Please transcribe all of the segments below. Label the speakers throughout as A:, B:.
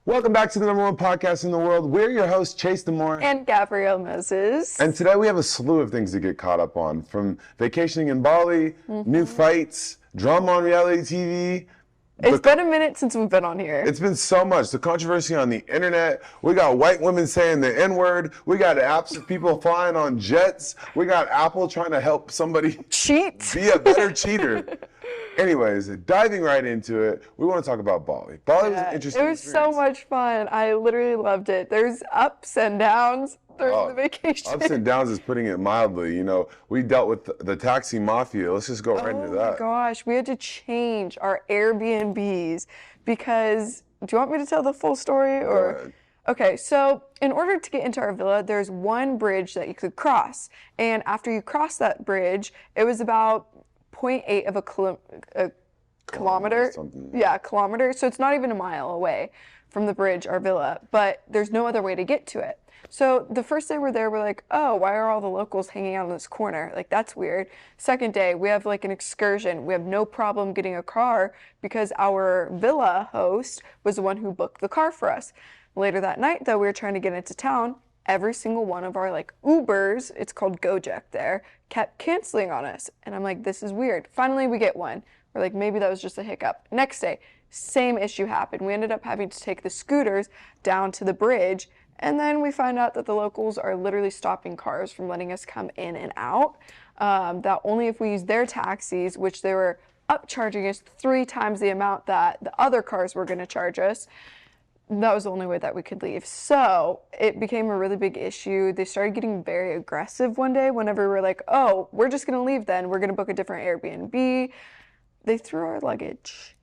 A: Welcome back to the #1 podcast in the world. We're your hosts, Chase Demoor
B: and Gabrielle Moses.
A: And today we have a slew of things to get caught up on, from vacationing in Bali, new fights, drama on reality TV.
B: It's been a minute since we've been on here.
A: It's been so much. The controversy on the internet. We got white women saying the N-word. We got apps of people flying on jets. We got Apple trying to help somebody
B: cheat.
A: Be a better cheater. Anyways, diving right into it, we want to talk about Bali. Bali was an interesting experience.
B: So much fun. I literally loved it. There's ups and downs during the vacation.
A: Ups and downs is putting it mildly. You know, we dealt with the taxi mafia. Let's just go right into that.
B: Oh my gosh, we had to change our Airbnbs because, do you want me to tell the full story? Or?
A: Go ahead.
B: Okay, so in order to get into our villa, there's one bridge that you could cross. And after you cross that bridge, it was about 0.8 of a kilometer. Yeah, kilometer. So it's not even a mile away from the bridge, our villa, but there's no other way to get to it. So the first day we're there, we're like, oh, why are all the locals hanging out in this corner? Like, that's weird. Second day, we have like an excursion. We have no problem getting a car because our villa host was the one who booked the car for us. Later that night, though, we were trying to get into town. Every single one of our like Ubers, it's called Gojek there, kept canceling on us. And I'm like, this is weird. Finally, we get one. We're like, maybe that was just a hiccup. Next day, same issue happened. We ended up having to take the scooters down to the bridge. And then we find out that the locals are literally stopping cars from letting us come in and out. That only if we use their taxis, which they were upcharging us 3 times the amount that the other cars were going to charge us. That was the only way that we could leave. So it became a really big issue. They started getting very aggressive one day whenever we were like, oh, we're just going to leave then. We're going to book a different Airbnb. They threw our luggage.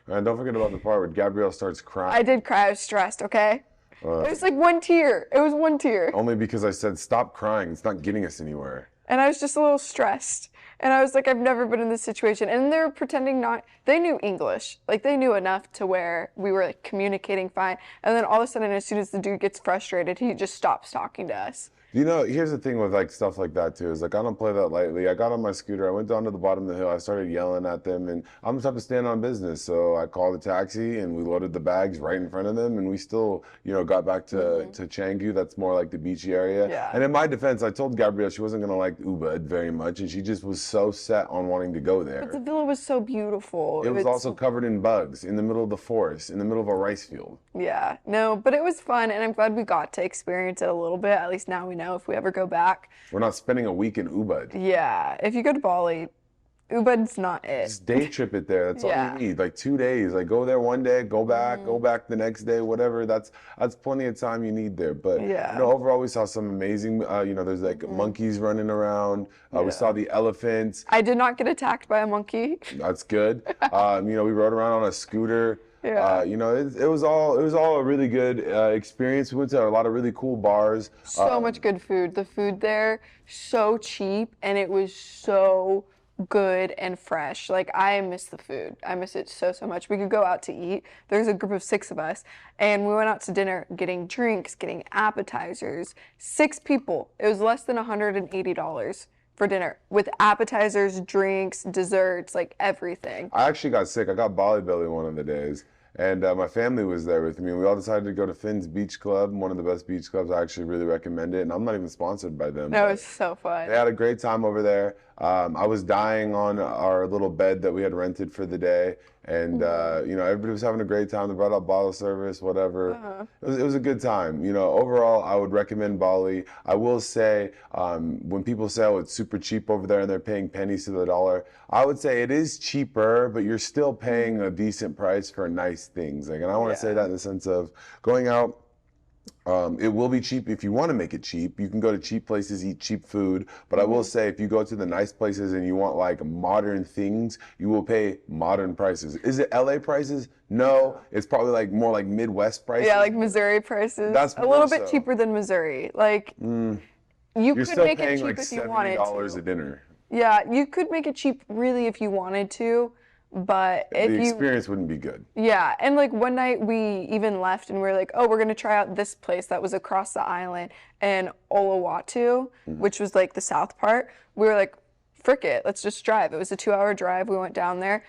A: And don't forget about the part where Gabrielle starts crying.
B: I did cry. I was stressed, okay? It was like one tear. It was one tear.
A: Only because I said, stop crying. It's not getting us anywhere.
B: And I was just a little stressed. And I was like, I've never been in this situation. And they were pretending they knew English. Like, they knew enough to where we were like communicating fine. And then all of a sudden, as soon as the dude gets frustrated, he just stops talking to us.
A: You know, here's the thing with like stuff like that too, is like I don't play that lightly. I got on my scooter, I went down to the bottom of the hill, I started yelling at them, and I'm the type to stand on business. So I called the taxi and we loaded the bags right in front of them, and we still, got back to Canggu. That's more like the beachy area.
B: Yeah.
A: And in my defense, I told Gabrielle she wasn't gonna like Ubud very much, and she just was so set on wanting to go there.
B: But the villa was so beautiful.
A: It was also covered in bugs, in the middle of the forest, in the middle of a rice field.
B: Yeah, no, but it was fun, and I'm glad we got to experience it a little bit. At least now we know if we ever go back.
A: We're not spending a week in Ubud.
B: Yeah, if you go to Bali, Ubud's not it.
A: Just day trip it there. That's all you need. Like 2 days. Like go there one day, go back the next day, whatever. That's plenty of time you need there. But overall we saw some amazing. There's like monkeys running around. We saw the elephants.
B: I did not get attacked by a monkey.
A: That's good. We rode around on a scooter.
B: Yeah.
A: It was all a really good experience. We went to a lot of really cool bars.
B: So much good food. The food there, so cheap, and it was so good and fresh. Like, I miss the food. I miss it so much. We could go out to eat. There's a group of 6 of us, and we went out to dinner, getting drinks, getting appetizers. 6 people. It was less than $180 for dinner, with appetizers, drinks, desserts, like everything.
A: I actually got sick. I got Bali belly one of the days. And my family was there with me. We all decided to go to Finn's Beach Club, one of the best beach clubs. I actually really recommend it. And I'm not even sponsored by them.
B: No, it was so fun.
A: They had a great time over there. I was dying on our little bed that we had rented for the day. And, everybody was having a great time. They brought out bottle service, whatever. It was a good time. Overall, I would recommend Bali. I will say, when people say, oh, it's super cheap over there and they're paying pennies to the dollar, I would say it is cheaper, but you're still paying a decent price for nice things. And I want to say that in the sense of going out. It will be cheap if you want to make it cheap. You can go to cheap places, eat cheap food. But I will say, if you go to the nice places and you want like modern things, you will pay modern prices. Is it LA prices? No, it's probably like more like Midwest prices.
B: Yeah, like Missouri prices.
A: That's
B: a little bit cheaper than Missouri. Like, you could make it cheap if you wanted to. You're still paying like $70
A: a dinner.
B: Yeah, you could make it cheap really if you wanted to. But if
A: the experience wouldn't be good.
B: Yeah, and like one night we even left and we were like, oh, we're gonna try out this place that was across the island in Uluwatu, which was like the south part. We were like, frick it, let's just drive. It was a 2-hour drive. We went down there.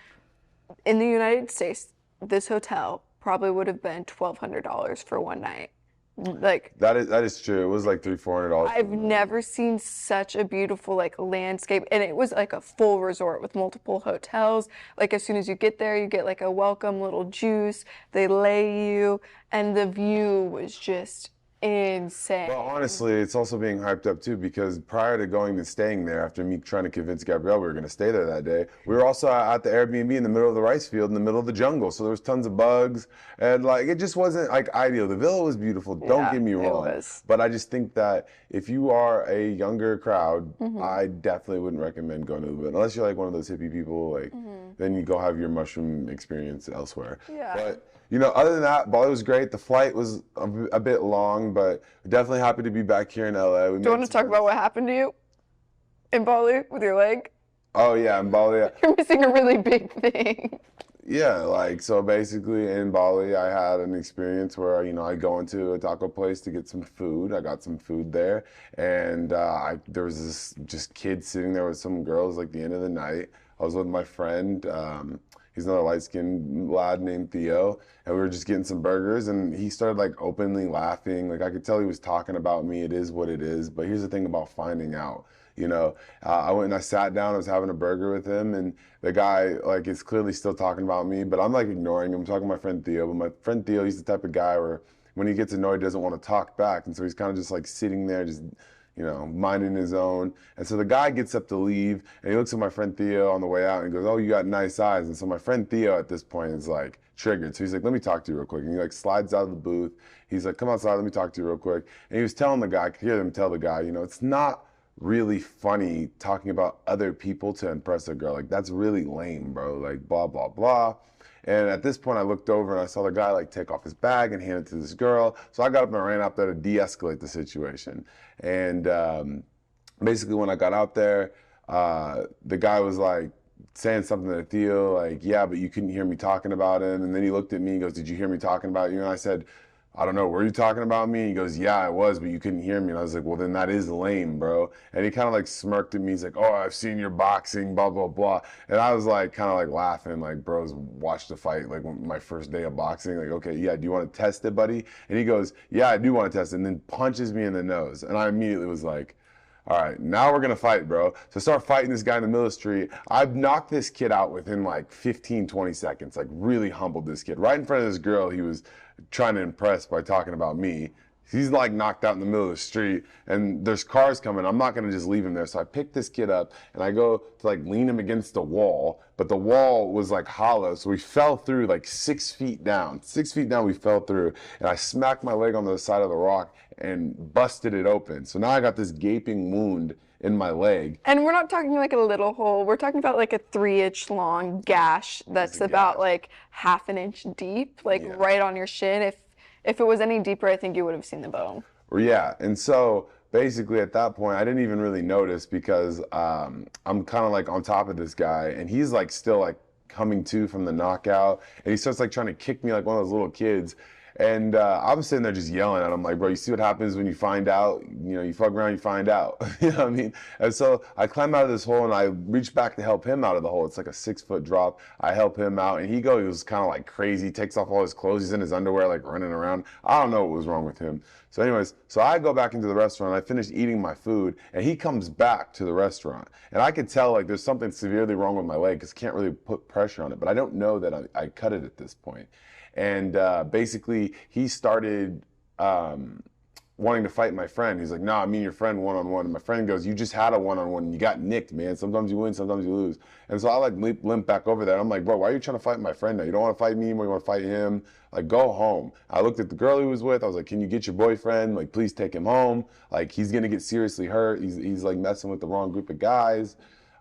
B: In the United States, this hotel, probably would have been $1,200 for one night. Like
A: that is true. It was like $300-$400.
B: I've never seen such a beautiful like landscape, and it was like a full resort with multiple hotels. Like as soon as you get there, you get like a welcome little juice. They lay you, and the view was just insane.
A: Well, honestly, it's also being hyped up too because prior to going and staying there, after me trying to convince Gabrielle we were going to stay there that day, we were also at the Airbnb in the middle of the rice field in the middle of the jungle. So there was tons of bugs and like it just wasn't like ideal. The villa was beautiful, don't get me wrong.
B: It was.
A: But I just think that if you are a younger crowd, I definitely wouldn't recommend going to the villa. Unless you're like one of those hippie people, like then you go have your mushroom experience elsewhere.
B: Yeah.
A: But you know, other than that, Bali was great. The flight was a bit long, but definitely happy to be back here in LA.
B: Do you want to talk about what happened to you in Bali with your leg?
A: Oh yeah, in Bali.
B: You're missing a really big thing.
A: Yeah, like so basically in Bali, I had an experience where I go into a taco place to get some food. I got some food there, and there was this just kid sitting there with some girls like the end of the night. I was with my friend. He's another light-skinned lad named Theo, and we were just getting some burgers, and he started like openly laughing. Like I could tell he was talking about me. It is what it is. But here's the thing about finding out. I went and I sat down. I was having a burger with him, and the guy like is clearly still talking about me, but I'm like ignoring him. I'm talking to my friend Theo, but my friend Theo, he's the type of guy where when he gets annoyed, he doesn't want to talk back, and so he's kind of just like sitting there, just minding his own. And so the guy gets up to leave, and he looks at my friend Theo on the way out, and he goes, "Oh, you got nice eyes." And so my friend Theo at this point is like triggered. So he's like, "Let me talk to you real quick." And he like slides out of the booth. He's like, "Come outside, let me talk to you real quick." And he was telling the guy, I could hear him tell the guy, it's not really funny talking about other people to impress a girl. Like, that's really lame, bro. Like, blah, blah, blah. And at this point, I looked over and I saw the guy like take off his bag and hand it to this girl. So I got up and ran out there to de-escalate the situation. And basically, when I got out there, the guy was like saying something to Theo, like, "Yeah, but you couldn't hear me talking about him." And then he looked at me and goes, "Did you hear me talking about you?" And I said, "I don't know, were you talking about me?" And he goes, "Yeah, I was, but you couldn't hear me." And I was like, "Well, then that is lame, bro." And he kind of like smirked at me. He's like, "Oh, I've seen your boxing, blah, blah, blah." And I was like, kind of like laughing, like, bros watched the fight, like my first day of boxing. Like, "Okay, yeah, do you want to test it, buddy?" And he goes, "Yeah, I do want to test it." And then punches me in the nose. And I immediately was like, all right, now we're gonna fight, bro. So I start fighting this guy in the middle of the street. I've knocked this kid out within like 15, 20 seconds, like really humbled this kid. Right in front of this girl he was trying to impress by talking about me. He's like knocked out in the middle of the street and there's cars coming. I'm not gonna just leave him there. So I pick this kid up and I go to like lean him against the wall, but the wall was like hollow. So we fell through like 6 feet down. 6 feet down we fell through and I smacked my leg on the side of the rock and busted it open. So now I got this gaping wound in my leg.
B: And we're not talking like a little hole. We're talking about like a 3-inch long gash that's about like half an inch deep, like right on your shin. If it was any deeper, I think you would have seen the bone.
A: Yeah, and so basically at that point, I didn't even really notice because I'm kind of like on top of this guy, and he's like still like coming to from the knockout, and he starts like trying to kick me like one of those little kids. And I'm sitting there just yelling at him, like, "Bro, you see what happens when you find out? You fuck around, you find out." You know what I mean? And so I climb out of this hole and I reach back to help him out of the hole. It's like a 6-foot drop. I help him out and he was kind of like crazy, takes off all his clothes. He's in his underwear, like running around. I don't know what was wrong with him. So anyways, so I go back into the restaurant. I finish eating my food and he comes back to the restaurant. And I could tell like there's something severely wrong with my leg because I can't really put pressure on it. But I don't know that I cut it at this point. And basically, he started wanting to fight my friend. He's like, "Nah, I mean your friend one-on-one." And my friend goes, "You just had a one-on-one and you got nicked, man. Sometimes you win, sometimes you lose." And so I like limp back over there. I'm like, "Bro, why are you trying to fight my friend now? You don't want to fight me anymore, you want to fight him? Like, go home." I looked at the girl he was with. I was like, "Can you get your boyfriend? Like, please take him home. Like, he's going to get seriously hurt. He's like messing with the wrong group of guys."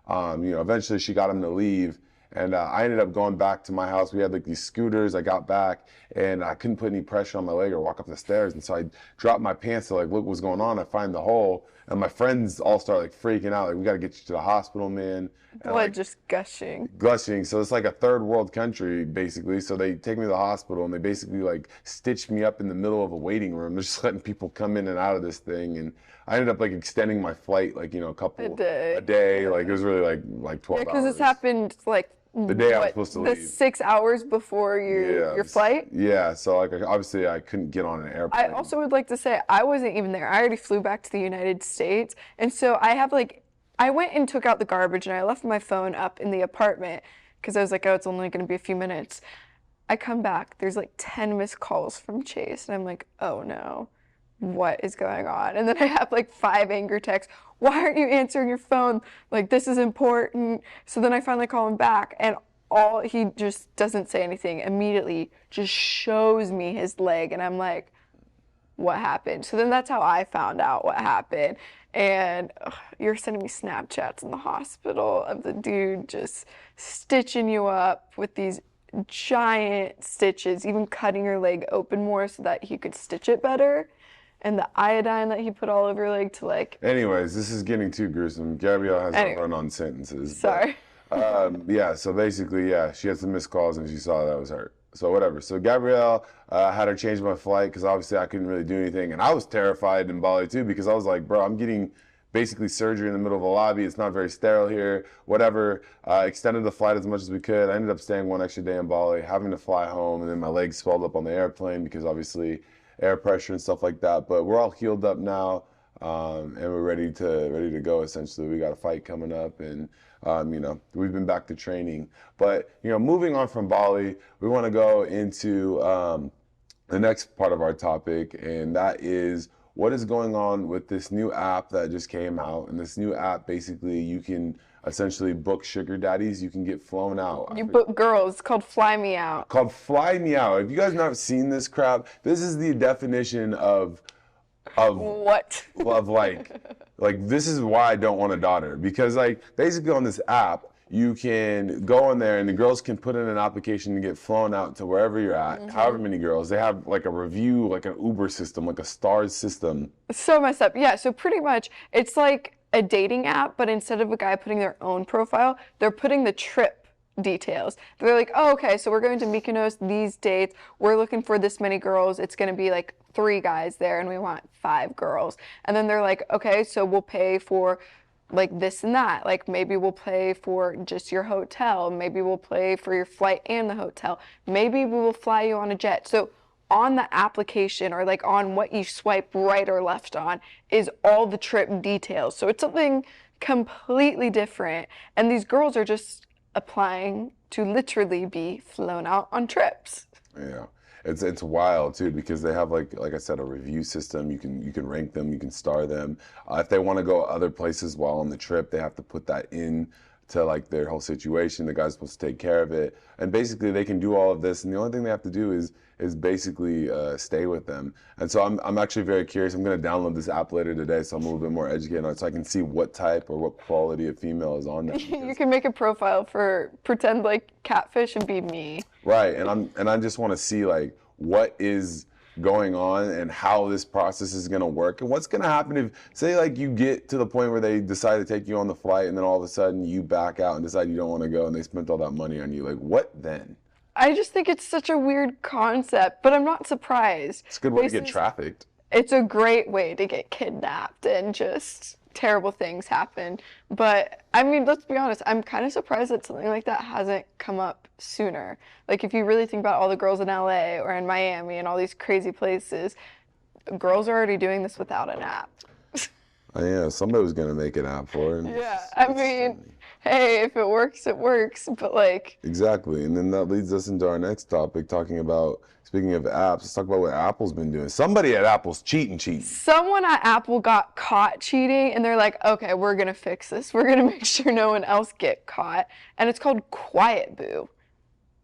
A: Eventually she got him to leave. And I ended up going back to my house. We had like these scooters. I got back and I couldn't put any pressure on my leg or walk up the stairs. And so I dropped my pants to like look what's going on. I find the hole and my friends all start like freaking out. Like, "We got to get you to the hospital, man." And,
B: Blood just gushing.
A: Gushing. So it's like a third world country basically. So they take me to the hospital and they basically like stitched me up in the middle of a waiting room. They're just letting people come in and out of this thing. And I ended up like extending my flight like, a day. Like it was really like 12 hours.
B: Yeah, because this happened like
A: The day I was supposed to leave.
B: The 6 hours before your flight?
A: Yeah, so like obviously I couldn't get on an airplane.
B: I also would like to say I wasn't even there. I already flew back to the United States. And so I went and took out the garbage and I left my phone up in the apartment because I was like, oh, it's only going to be a few minutes. I come back, there's like 10 missed calls from Chase. And I'm like, oh no, what is going on? And then I have like 5 anger texts. Why aren't you answering your phone? Like, this is important. So then I finally call him back and he just doesn't say anything, immediately just shows me his leg. And I'm like, what happened? So then that's how I found out what happened. And you're sending me Snapchats in the hospital of the dude just stitching you up with these giant stitches, even cutting your leg open more so that he could stitch it better. And the iodine that he put all over your leg to like...
A: Anyways, this is getting too gruesome. Gabrielle has a run-on sentences.
B: Sorry.
A: Yeah, so basically, yeah, she had some missed calls and she saw that was her. So whatever. So Gabrielle had her change my flight because obviously I couldn't really do anything. And I was terrified in Bali too because I was like, bro, I'm getting basically surgery in the middle of a lobby. It's not very sterile here, whatever. Extended the flight as much as we could. I ended up staying 1 extra day in Bali, having to fly home. And then my legs swelled up on the airplane because obviously air pressure and stuff like that. But we're all healed up now. And we're ready to go. Essentially, we got a fight coming up, and we've been back to training. But moving on from Bali, we want to go into the next part of our topic, and that is what is going on with this new app that just came out. And this new app, basically, you can essentially book sugar daddies. You can get flown out.
B: You book girls. It's called Fly Me Out.
A: Called Fly Me Out. If you guys not seen this crap, this is the definition of
B: what?
A: Of like this is why I don't want a daughter, because like basically on this app you can go in there and the girls can put in an application to get flown out to wherever you're at, however many girls. They have like a review, like an Uber system, like a stars system.
B: So messed up. Yeah, so pretty much it's like a dating app, but instead of a guy putting their own profile, they're putting the trip details. They're like, oh, okay, so we're going to Mykonos these dates. We're looking for this many girls. It's going to be like 3 guys there and we want 5 girls. And then they're like, okay, so we'll pay for like this and that. Like maybe we'll pay for just your hotel. Maybe we'll pay for your flight and the hotel. Maybe we will fly you on a jet. So on the application or like on what you swipe right or left on is all the trip details. So it's something completely different. And these girls are just applying to literally be flown out on trips.
A: Yeah. It's wild too because they have like I said, a review system. You can rank them, you can star them. If they want to go other places while on the trip, they have to put that in to like their whole situation. The guy's supposed to take care of it, and basically they can do all of this. And the only thing they have to do is basically stay with them. And so I'm actually very curious. I'm going to download this app later today, so I'm a little bit more educated on it, so I can see what type or what quality of female is on there.
B: You can make a profile for pretend like catfish and be me.
A: Right, and I just want to see like what is going on and how this process is going to work and what's going to happen if, say, like you get to the point where they decide to take you on the flight and then all of a sudden you back out and decide you don't want to go and they spent all that money on you. Like, what then?
B: I just think it's such a weird concept, but I'm not surprised.
A: It's a good way to get trafficked.
B: It's a great way to get kidnapped and just terrible things happen. But I mean, let's be honest, I'm kind of surprised that something like that hasn't come up sooner. Like if you really think about all the girls in LA or in Miami and all these crazy places, girls are already doing this without an app.
A: Yeah, somebody was going to make an app for it.
B: Yeah, I mean, hey, if it works, it works, but like...
A: Exactly, and then that leads us into our next topic, talking about, speaking of apps, let's talk about what Apple's been doing. Somebody at Apple's cheating.
B: Someone at Apple got caught cheating, and they're like, okay, we're going to fix this. We're going to make sure no one else get caught, and it's called Quiet Boo.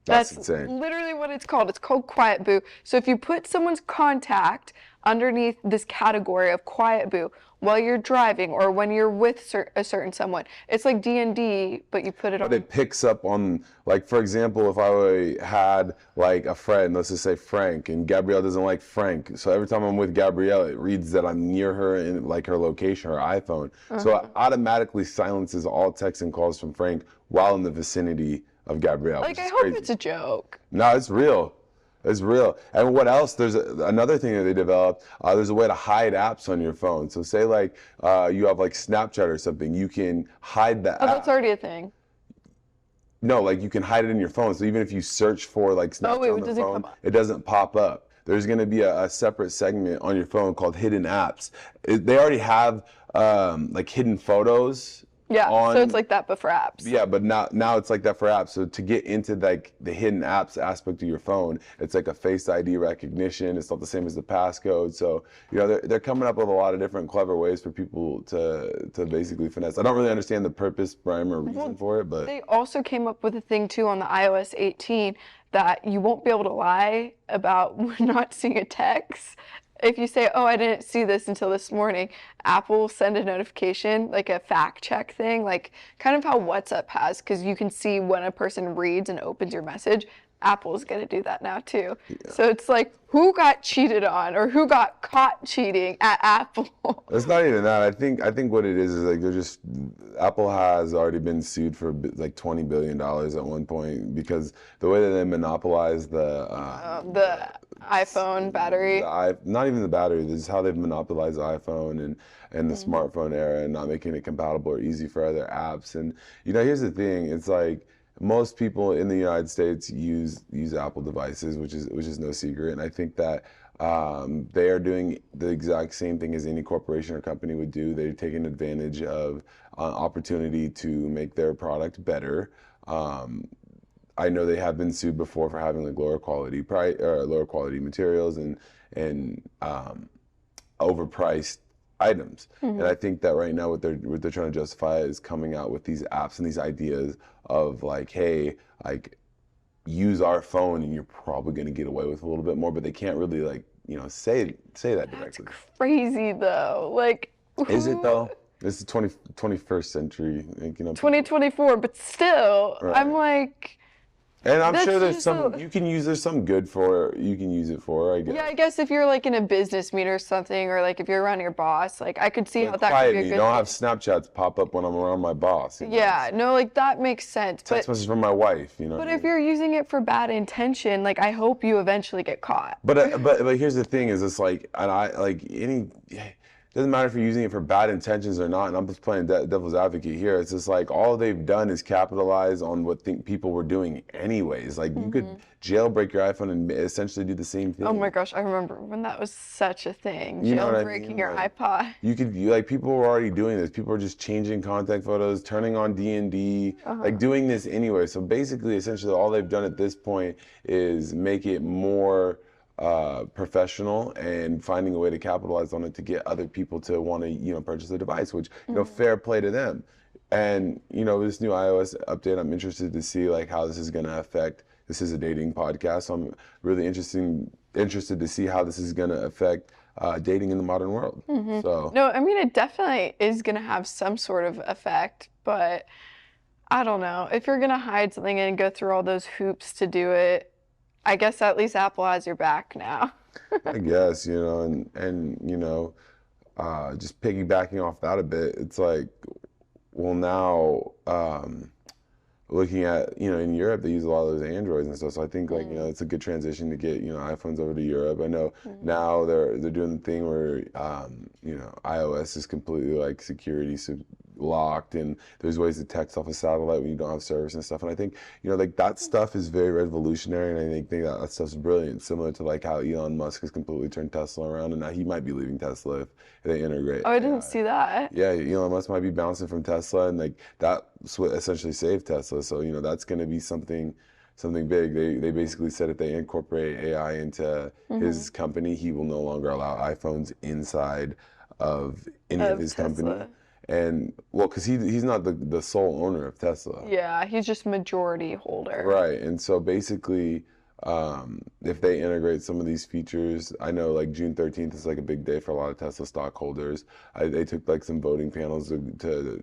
A: That's insane.
B: Literally what it's called. It's called Quiet Boo. So if you put someone's contact underneath this category of Quiet Boo while you're driving or when you're with a certain someone, it's like D&D, but you put it on.
A: But it picks up on, like, for example, if I had like a friend, let's just say Frank, and Gabrielle doesn't like Frank, so every time I'm with Gabrielle, it reads that I'm near her in like her location, her iPhone. So it automatically silences all texts and calls from Frank while in the vicinity of Gabrielle.
B: Like, I hope it's a joke.
A: No, it's real. It's real. And what else? There's another thing that they developed. There's a way to hide apps on your phone. So say like you have like Snapchat or something, you can hide the app.
B: Oh, that's already a thing.
A: No, like you can hide it in your phone. So even if you search for like Snapchat on the phone, it doesn't pop up. There's going to be a separate segment on your phone called hidden apps. They already have like hidden photos.
B: Yeah, so it's like that, but for apps.
A: Yeah, but now it's like that for apps. So to get into like the hidden apps aspect of your phone, it's like a Face ID recognition. It's not the same as the passcode. So they're coming up with a lot of different clever ways for people to basically finesse. I don't really understand the purpose, rhyme, or reason for it, but
B: they also came up with a thing too on the iOS 18 that you won't be able to lie about not seeing a text. If you say, oh, I didn't see this until this morning, Apple will send a notification, like a fact check thing, like kind of how WhatsApp has, because you can see when a person reads and opens your message. Apple's going to do that now too. Yeah. So it's like, who got cheated on or who got caught cheating at Apple?
A: It's not even that. I think what it is like Apple has already been sued for like $20 billion at one point because the way that they monopolize the
B: iPhone battery.
A: Not even the battery. This is how they've monopolized the iPhone and the smartphone era and not making it compatible or easy for other apps. And here's the thing. It's like, most people in the United States use Apple devices, which is no secret, and I think that they are doing the exact same thing as any corporation or company would do. They're taking advantage of opportunity to make their product better. I know they have been sued before for having like lower quality materials and overpriced items. And I think that right now what they're trying to justify is coming out with these apps and these ideas of like, hey, like use our phone and you're probably going to get away with a little bit more, but they can't really like, say that directly.
B: That's crazy though. Like,
A: is it though? This is 21st century,
B: 2024, but still, right. I'm like,
A: and I'm sure there's some there's some good you can use it for, I guess.
B: Yeah, I guess if you're like in a business meet or something, or like if you're around your boss, like I could see how that could be a good
A: Don't have Snapchats pop up when I'm around my boss.
B: Yeah, no, like that makes sense.
A: Text message from my wife,
B: But if you're using it for bad intention, like I hope you eventually get caught.
A: But here's the thing: is it's like, it doesn't matter if you're using it for bad intentions or not, and I'm just playing devil's advocate here. It's just like all they've done is capitalize on what people were doing anyways. Like you could jailbreak your iPhone and essentially do the same thing.
B: Oh my gosh, I remember when that was such a thing. Jailbreaking your iPod.
A: People were already doing this. People were just changing contact photos, turning on D&D, like doing this anyway. So basically, essentially, all they've done at this point is make it more professional and finding a way to capitalize on it to get other people to want to purchase the device, which fair play to them. And this new iOS update, I'm interested to see like how this is going to affect. This is a dating podcast, so I'm really interested to see how this is going to affect dating in the modern world. So
B: no, I mean it definitely is going to have some sort of effect, but I don't know if you're going to hide something and go through all those hoops to do it. I guess at least Apple has your back now.
A: I guess, and just piggybacking off that a bit, it's like, well, now looking at, in Europe, they use a lot of those Androids and stuff. So I think like, it's a good transition to get, iPhones over to Europe. I know now they're doing the thing where, iOS is completely like security locked, and there's ways to text off a satellite when you don't have service and stuff. And I think, like that stuff is very revolutionary, and I think that stuff's brilliant, similar to like how Elon Musk has completely turned Tesla around, and now he might be leaving Tesla if they integrate.
B: Oh, I didn't see that.
A: Yeah, Elon Musk might be bouncing from Tesla, and like that's what essentially saved Tesla. So, that's going to be something big. They basically said if they incorporate AI into his company, he will no longer allow iPhones inside of any of his Tesla company. And because he's not the sole owner of Tesla.
B: Yeah, he's just majority holder.
A: Right, and so basically, if they integrate some of these features, I know like June 13th is like a big day for a lot of Tesla stockholders. They took like some voting panels to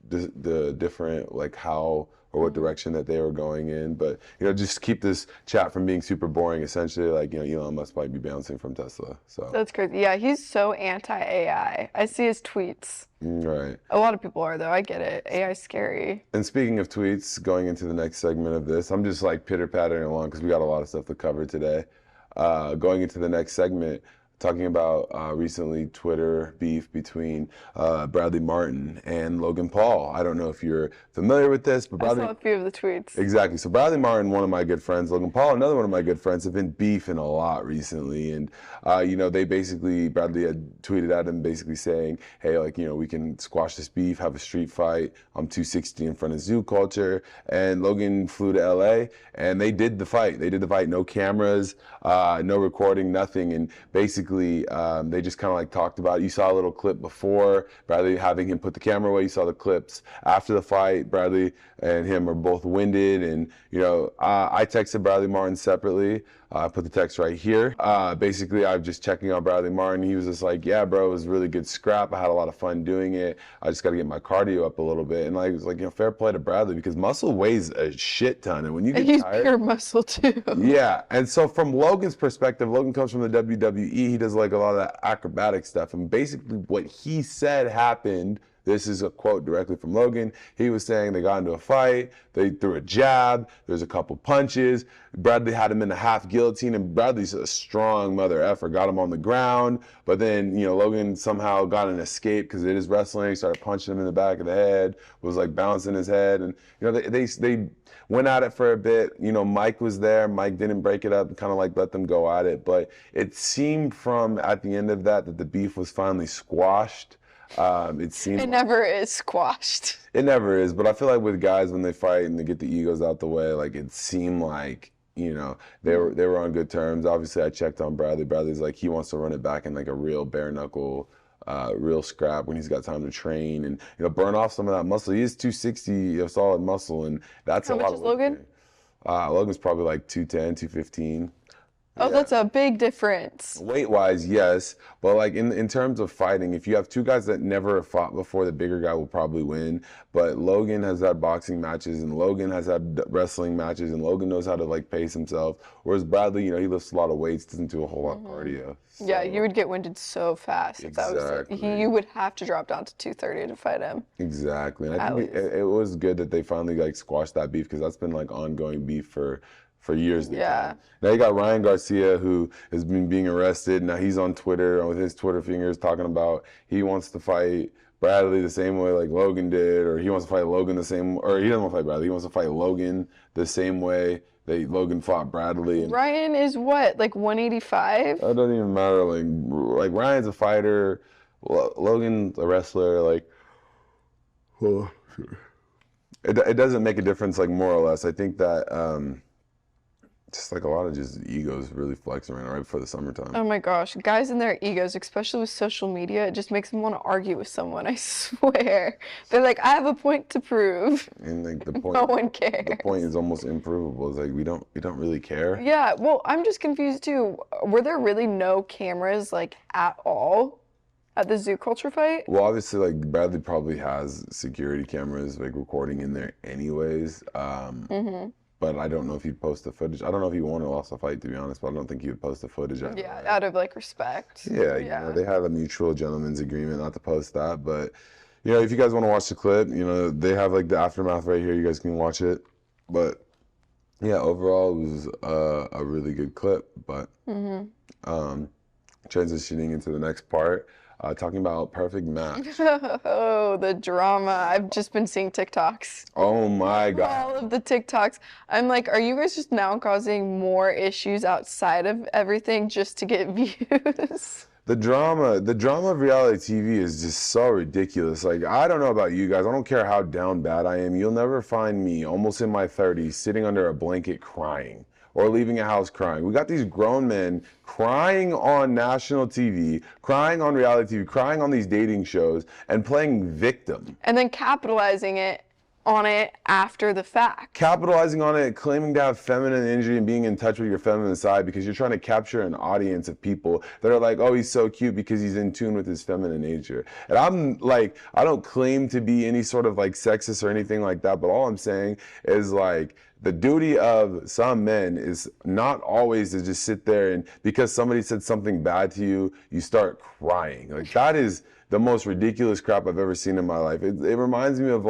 A: the different like how or what direction that they were going in, but just keep this chat from being super boring. Essentially, like Elon Musk might be bouncing from Tesla. So
B: that's crazy. Yeah, he's so anti-AI. I see his tweets.
A: Right.
B: A lot of people are though. I get it. AI is scary.
A: And speaking of tweets, going into the next segment of this, I'm just like pitter-pattering along because we got a lot of stuff to cover today. Going into the next segment, talking about recently Twitter beef between Bradley Martyn and Logan Paul. I don't know if you're familiar with this, but Bradley...
B: I saw a few of the tweets.
A: Exactly. So Bradley Martyn, one of my good friends, Logan Paul, another one of my good friends, have been beefing a lot recently. And, they basically, Bradley had tweeted at him basically saying, hey, we can squash this beef, have a street fight. I'm 260 in front of Zoo Culture. And Logan flew to LA and they did the fight. No cameras, no recording, nothing. And basically, they just kind of talked about it. You saw a little clip before, Bradley having him put the camera away. You saw the clips after the fight. Bradley and him are both winded. And, I texted Bradley Martyn separately. I put the text right here. Basically, I'm just checking on Bradley Martyn. He was just like, yeah, bro, it was a really good scrap. I had a lot of fun doing it. I just got to get my cardio up a little bit. And it was fair play to Bradley because muscle weighs a shit ton. And when you get tired,
B: pure muscle too.
A: Yeah. And so from Logan's perspective, Logan comes from the WWE. He does a lot of that acrobatic stuff. And basically what he said happened. This is a quote directly from Logan. He was saying they got into a fight. They threw a jab. There's a couple punches. Bradley had him in a half guillotine, and Bradley's a strong mother effer. Got him on the ground, but then Logan somehow got an escape because it is wrestling. He started punching him in the back of the head. Was bouncing his head, and they went at it for a bit. Mike was there. Mike didn't break it up. Kind of let them go at it, but it seemed from at the end of that the beef was finally squashed. It
B: never is squashed.
A: It never is, but I feel with guys when they fight and they get the egos out the way, it seemed they were on good terms. Obviously, I checked on Bradley. Bradley's he wants to run it back in a real bare knuckle, real scrap when he's got time to train and burn off some of that muscle. He is 260 of solid muscle, and that's
B: a lot. How much is Logan?
A: Logan's probably 210, 215.
B: Oh, yeah. That's a big difference.
A: Weight-wise, yes. But in terms of fighting, if you have two guys that never have fought before, the bigger guy will probably win. But Logan has had boxing matches, and Logan has had wrestling matches, and Logan knows how to pace himself. Whereas Bradley, he lifts a lot of weights, doesn't do a whole lot of cardio. So.
B: Yeah, you would get winded so fast if that was you would have to drop down to 230 to fight him.
A: Exactly. And I think it was good that they finally squashed that beef because that's been ongoing beef for years.
B: Yeah.
A: Now you got Ryan Garcia, who has been being arrested. Now he's on Twitter with his Twitter fingers talking about he wants to fight Bradley the same way Logan did, or he wants to fight Logan the same, or he doesn't want to fight Bradley. He wants to fight Logan the same way that Logan fought Bradley. And
B: Ryan is what, 185?
A: That doesn't even matter. Ryan's a fighter, Logan's a wrestler. It doesn't make a difference. More or less, I think that. Just a lot of just egos really flexing right before the summertime.
B: Oh my gosh, guys and their egos, especially with social media, it just makes them want to argue with someone, I swear. They're I have a point to prove.
A: And the point,
B: no one cares.
A: The point is almost improvable. It's we don't really care.
B: Yeah, well, I'm just confused too. Were there really no cameras at all at the Zoo Culture fight?
A: Well, obviously Bradley probably has security cameras recording in there anyways. But I don't know if he'd post the footage. I don't know if he won or lost the fight, to be honest, but I don't think he would post the footage.
B: Yeah, out of respect.
A: Yeah, they had a mutual gentleman's agreement not to post that. But, if you guys want to watch the clip, they have the aftermath right here. You guys can watch it. But, yeah, overall, it was a really good clip. But transitioning into the next part, talking about perfect match.
B: Oh, the drama. I've just been seeing TikToks.
A: Oh my God.
B: All of the TikToks. I'm are you guys just now causing more issues outside of everything just to get views?
A: The drama of reality TV is just so ridiculous. I don't know about you guys. I don't care how down bad I am. You'll never find me almost in my 30s sitting under a blanket crying. Or leaving a house crying. We got these grown men crying on national TV, crying on reality TV, crying on these dating shows, and playing victim.
B: And then capitalizing on it after the fact.
A: Capitalizing on it, claiming to have feminine energy and being in touch with your feminine side because you're trying to capture an audience of people that are oh, he's so cute because he's in tune with his feminine nature. And I'm I don't claim to be any sort of sexist or anything like that, but all I'm saying is the duty of some men is not always to just sit there and because somebody said something bad to you, you start crying. That is the most ridiculous crap I've ever seen in my life. It reminds me of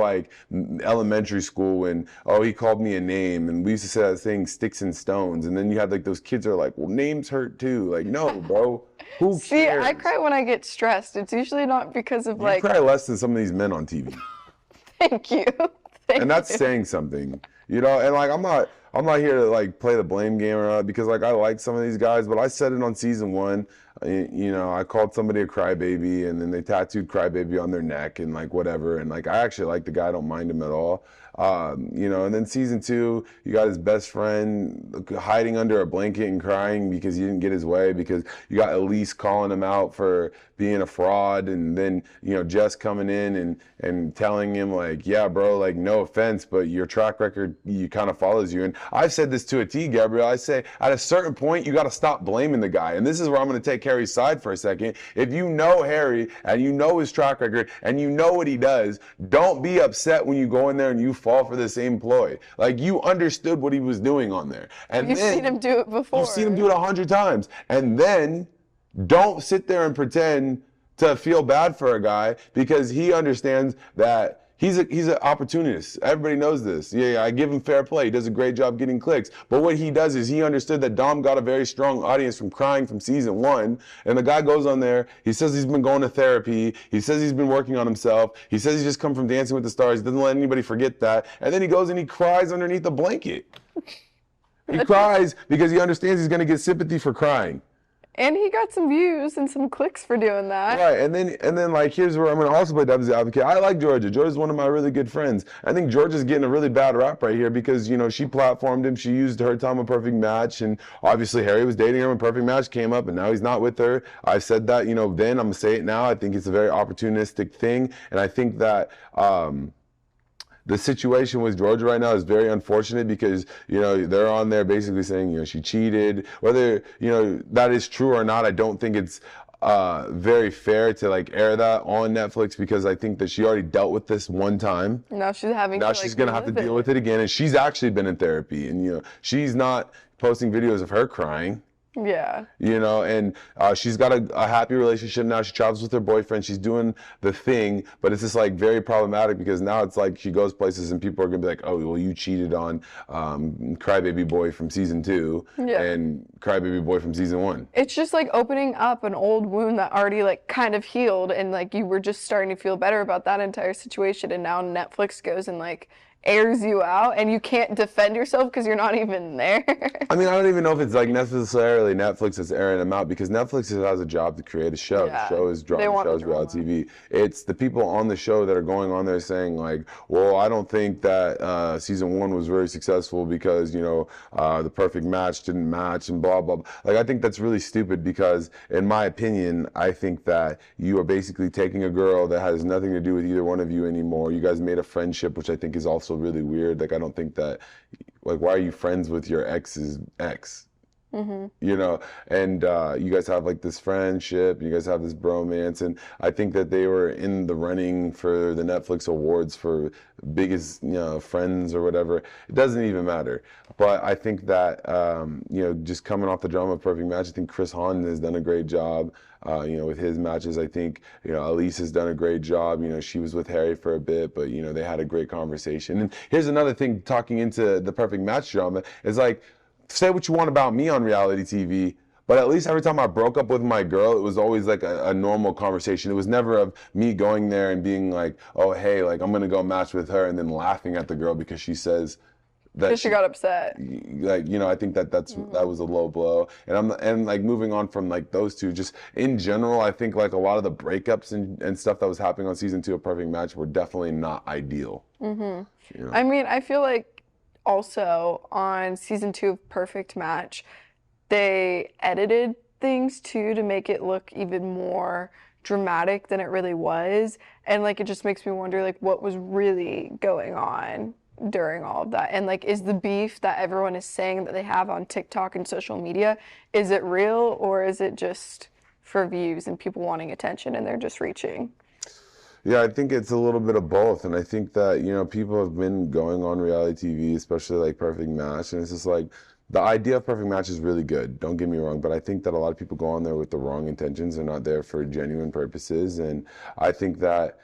A: elementary school when, oh, he called me a name and we used to say that thing, sticks and stones. And then you had those kids are well, names hurt too. No, bro. Who
B: See,
A: cares?
B: I cry when I get stressed. It's usually not because of
A: You cry less than some of these men on TV.
B: Thank you.
A: And that's saying something, you know. And like, I'm not here to like play the blame game or not, because like I like some of these guys, but I said it on season 1. You know, I called somebody a crybaby, and then they tattooed crybaby on their neck and like whatever. And like, I actually like the guy. I don't mind him at all. You know, and then season 2, you got his best friend hiding under a blanket and crying because he didn't get his way, because you got Elise calling him out for being a fraud, and then, you know, Jess coming in and telling him like, yeah, bro, like, no offense, but your track record, you kind of follows you. And I've said this to a T, Gabrielle. I say at a certain point, you got to stop blaming the guy. And this is where I'm going to take Harry's side for a second. If you know Harry and you know his track record and you know what he does, don't be upset when you go in there and you fall for the same ploy. Like, you understood what he was doing on there. And
B: you've seen him do it before.
A: You've seen him do it 100 times. And then don't sit there and pretend to feel bad for a guy, because he understands that he's an opportunist. Everybody knows this. Yeah, I give him fair play. He does a great job getting clicks. But what he does is he understood that Dom got a very strong audience from crying from season 1. And the guy goes on there. He says he's been going to therapy. He says he's been working on himself. He says he's just come from Dancing with the Stars. He doesn't let anybody forget that. And then he goes and he cries underneath the blanket. He cries because he understands he's going to get sympathy for crying.
B: And he got some views and some clicks for doing that.
A: Right, and then like, here's where I'm going to also play devil's advocate. I like Georgia. Georgia's one of my really good friends. I think Georgia's getting a really bad rap right here because, you know, she platformed him. She used her time with Perfect Match, and obviously Harry was dating her when Perfect Match came up, and now he's not with her. I said that, you know, then. I'm going to say it now. I think it's a very opportunistic thing, and I think that the situation with Georgia right now is very unfortunate because, you know, they're on there basically saying, you know, she cheated. Whether, you know, that is true or not, I don't think it's very fair to like air that on Netflix, because I think that she already dealt with this one time.
B: Now she's
A: gonna have to deal with it again, and she's actually been in therapy, and, you know, she's not posting videos of her crying.
B: Yeah.
A: You know, and she's got a happy relationship now. She travels with her boyfriend. She's doing the thing, but it's just like very problematic because now it's like she goes places and people are gonna be like, oh, well, you cheated on Crybaby Boy from season 2 and Crybaby Boy from season 1.
B: It's just like opening up an old wound that already like kind of healed, and like you were just starting to feel better about that entire situation, and now Netflix goes and like airs you out and you can't defend yourself because you're not even there.
A: I mean, I don't even know if it's like necessarily Netflix that's airing them out, because Netflix has a job to create a show.
B: Yeah.
A: The show is drama, the show is reality TV. It's the people on the show that are going on there saying like, well, I don't think that season 1 was very successful because, you know, the perfect match didn't match and blah, blah, blah. Like, I think that's really stupid because, in my opinion, I think that you are basically taking a girl that has nothing to do with either one of you anymore. You guys made a friendship, which I think is also really weird. Like, I don't think that, like, why are you friends with your ex's ex? Mm-hmm. You know, and you guys have like this friendship, you guys have this bromance, and I think that they were in the running for the Netflix awards for biggest, you know, friends or whatever. It doesn't even matter. But I think that, you know, just coming off the drama of Perfect Match, I think Chris Hahn has done a great job. You know, with his matches. I think, you know, Elise has done a great job. You know, she was with Harry for a bit, but, you know, they had a great conversation. And here's another thing, talking into the Perfect Match drama, is like, say what you want about me on reality TV, but at least every time I broke up with my girl, it was always like a normal conversation. It was never of me going there and being like, oh, hey, like, I'm going to go match with her, and then laughing at the girl because she says that
B: she got upset.
A: Like, you know, I think that that was a low blow. And like, moving on from like those two, just in general, I think like a lot of the breakups and stuff that was happening on season 2 of Perfect Match were definitely not ideal. Mm-hmm. You know?
B: I mean, I feel like also on season 2 of Perfect Match, they edited things too to make it look even more dramatic than it really was. And like, it just makes me wonder like what was really going on during all of that. And like, is the beef that everyone is saying that they have on TikTok and social media, is it real, or is it just for views and people wanting attention and they're just reaching?
A: Yeah, I think it's a little bit of both. And I think that, you know, people have been going on reality TV, especially like Perfect Match, and it's just like, the idea of Perfect Match is really good, don't get me wrong, but I think that a lot of people go on there with the wrong intentions. They're not there for genuine purposes. And I think that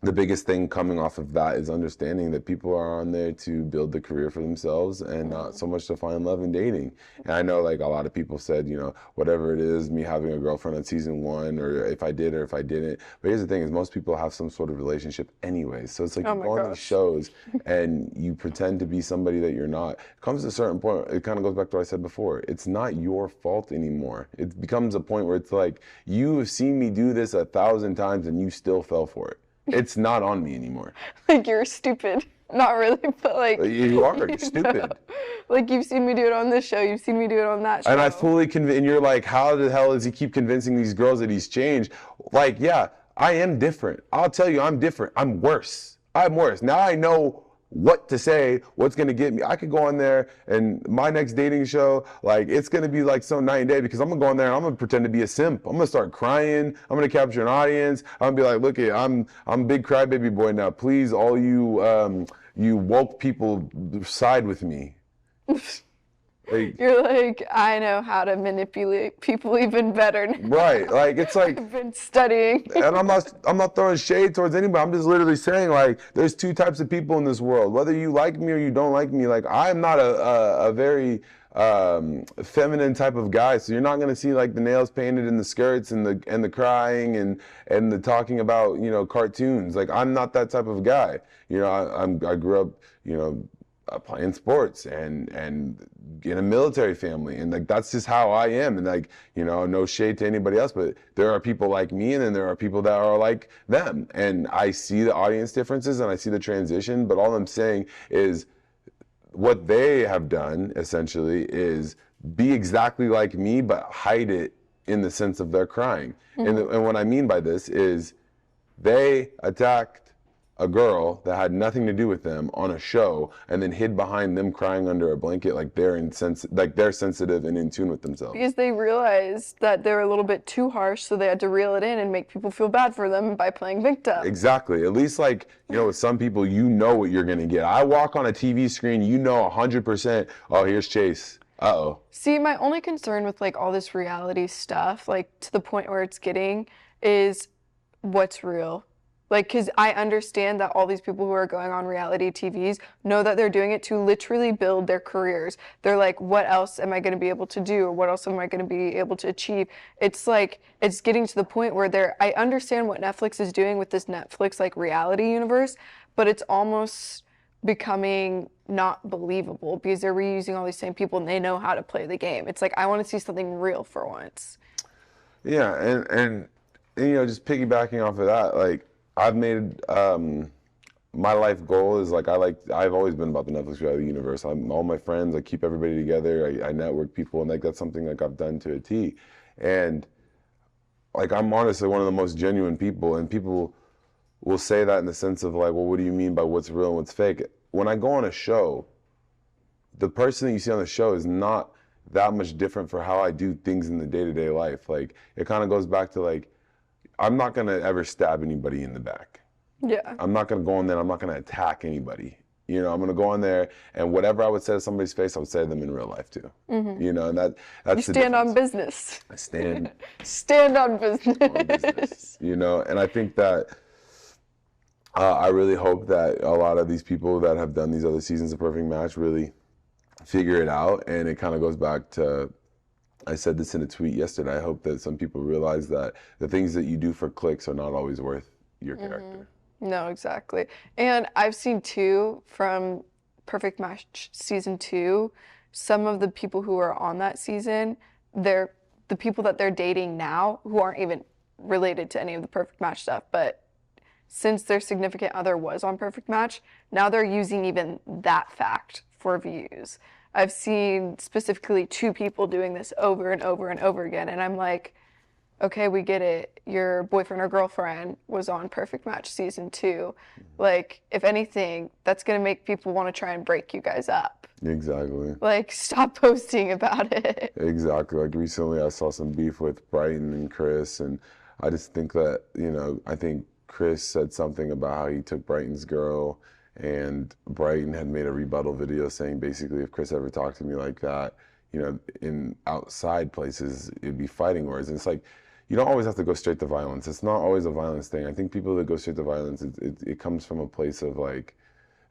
A: the biggest thing coming off of that is understanding that people are on there to build the career for themselves and not so much to find love in dating. And I know like a lot of people said, you know, whatever it is, me having a girlfriend on season 1, or if I did or if I didn't. But here's the thing is most people have some sort of relationship anyway. So it's like you go on these shows and you pretend to be somebody that you're not. It comes to a certain point, it kind of goes back to what I said before. It's not your fault anymore. It becomes a point where it's like, you have seen me do this 1,000 times and you still fell for it. It's not on me anymore.
B: Like, you're stupid. Not really, but like...
A: You are, you're stupid.
B: Know? Like, you've seen me do it on this show, you've seen me do it on that show.
A: And I fully and you're like, how the hell does he keep convincing these girls that he's changed? Like, yeah, I am different. I'll tell you, I'm different. I'm worse. I'm worse. Now I know what to say, what's gonna get me. I could go on there and my next dating show, like it's gonna be like some night and day, because I'm gonna go on there and I'm gonna pretend to be a simp. I'm gonna start crying. I'm gonna capture an audience. I'm gonna be like, look, I'm big crybaby boy now. Please, all you you woke people, side with me. Like,
B: you're like, I know how to manipulate people even better now.
A: Right, like it's like
B: I've been studying.
A: And I'm not throwing shade towards anybody. I'm just literally saying, like, there's two types of people in this world. Whether you like me or you don't like me, like I'm not a very feminine type of guy. So you're not gonna see like the nails painted in the skirts and the crying and the talking about, you know, cartoons. Like I'm not that type of guy. You know, I grew up, you know, playing sports and in a military family, and like that's just how I am. And like, you know, no shade to anybody else, but there are people like me and then there are people that are like them, and I see the audience differences and I see the transition. But all I'm saying is what they have done essentially is be exactly like me but hide it in the sense of their crying. And what I mean by this is they attacked a girl that had nothing to do with them on a show and then hid behind them crying under a blanket like they're sensitive and in tune with themselves.
B: Because they realized that they were a little bit too harsh, so they had to reel it in and make people feel bad for them by playing victim.
A: Exactly. At least, like, you know, with some people, you know what you're going to get. I walk on a TV screen, you know 100%, oh, here's Chase. Uh-oh.
B: See, my only concern with like all this reality stuff, like to the point where it's getting, is what's real. Like, because I understand that all these people who are going on reality TVs know that they're doing it to literally build their careers. They're like, what else am I going to be able to do? Or what else am I going to be able to achieve? It's like, it's getting to the point where I understand what Netflix is doing with this Netflix, like, reality universe, but it's almost becoming not believable because they're reusing all these same people and they know how to play the game. It's like, I want to see something real for once.
A: Yeah, and you know, just piggybacking off of that, like, I've made my life goal is like I've always been about the Netflix reality universe. All my friends, I keep everybody together. I network people, and like that's something like I've done to a T. And like I'm honestly one of the most genuine people, and people will say that in the sense of like, well, what do you mean by what's real and what's fake? When I go on a show, the person that you see on the show is not that much different for how I do things in the day-to-day life. Like it kind of goes back to like, I'm not going to ever stab anybody in the back.
B: Yeah.
A: I'm not going to go in there, I'm not going to attack anybody. You know, I'm going to go in there and whatever I would say to somebody's face, I would say to them in real life too. You know, and that's
B: you stand on business.
A: I stand
B: on business.
A: on business. You know, and I think that I really hope that a lot of these people that have done these other seasons of Perfect Match really figure it out. And it kind of goes back to, I said this in a tweet yesterday, I hope that some people realize that the things that you do for clicks are not always worth your character.
B: No, exactly. And I've seen too, from Perfect Match season 2, some of the people who are on that season, they're the people that they're dating now who aren't even related to any of the Perfect Match stuff, but since their significant other was on Perfect Match, now they're using even that fact for views. I've seen specifically 2 people doing this over and over and over again, and I'm like, okay, we get it. Your boyfriend or girlfriend was on Perfect Match season 2. Like, if anything, that's gonna make people want to try and break you guys up.
A: Exactly.
B: Like, stop posting about it.
A: Exactly. Like recently I saw some beef with Brighton and Chris, and I just think that, you know, I think Chris said something about how he took Brighton's girl, and Brighton had made a rebuttal video saying basically if Chris ever talked to me like that, you know, in outside places, it'd be fighting words. And it's like, you don't always have to go straight to violence. It's not always a violence thing. I think people that go straight to violence, it comes from a place of like